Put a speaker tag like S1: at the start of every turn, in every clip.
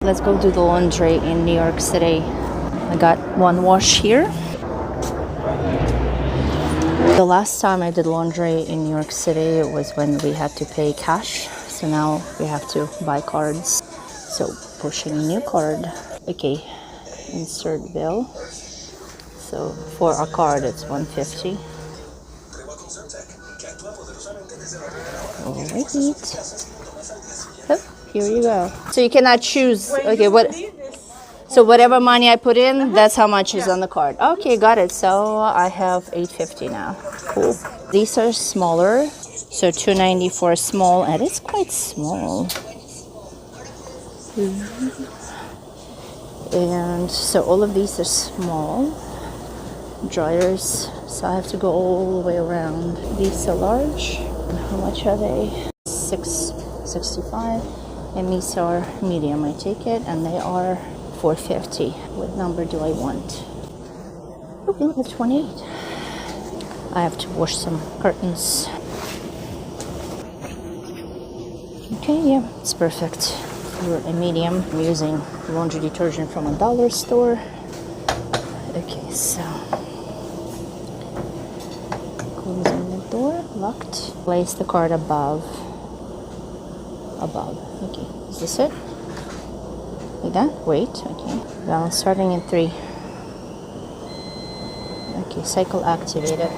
S1: Let's go do the laundry in New York City. I got one wash here. The last time I did laundry in New York City was when we had to pay cash. So now we have to buy cards. So pushing new card. Okay, insert bill. So for a card it's $150. Alright. Oh, here you go. So you cannot choose. Okay, what? So whatever money I put in, that's how much is on the card. Okay, got it. So I have $850 now. Cool. These are smaller. So $290 for a small, and it's quite small. And so all of these are small dryers. So I have to go all the way around. These are large. How much are they? $6.65. And these are medium. I take it, and they are $4.50. What number do I want? Okay, that's 28. I have to wash some curtains. Okay, yeah, it's perfect. For a medium, I'm using laundry detergent from a dollar store. Okay, so closing the door, locked. Place the card above. Okay, is this it? Like that? Wait, okay. Now starting in 3. Okay, cycle activated.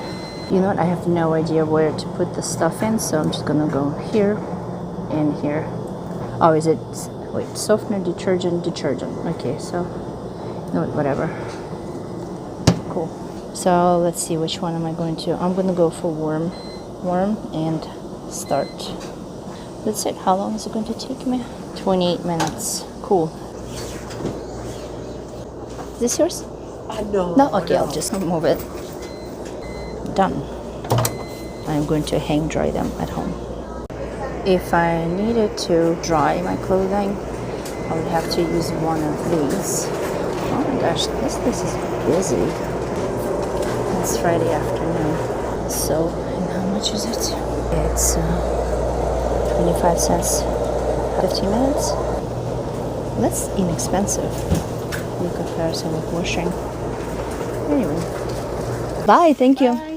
S1: You know what? I have no idea where to put the stuff in, so I'm just gonna go here and here. Oh, is it? Wait, softener, detergent. Okay, so no, whatever. Cool. So let's see, which one am I going to? I'm gonna go for warm, and start. That's it. How long is it going to take me? 28 minutes. Cool. Is this yours?
S2: No.
S1: No? Okay, I'll just move it. Done. I'm going to hang dry them at home. If I needed to dry my clothing, I would have to use one of these. Oh my gosh, this place is busy. It's Friday afternoon. So, and how much is it? It's 25 cents. 15 minutes. That's inexpensive in comparison with washing. Anyway. Bye, thank you.
S2: Bye.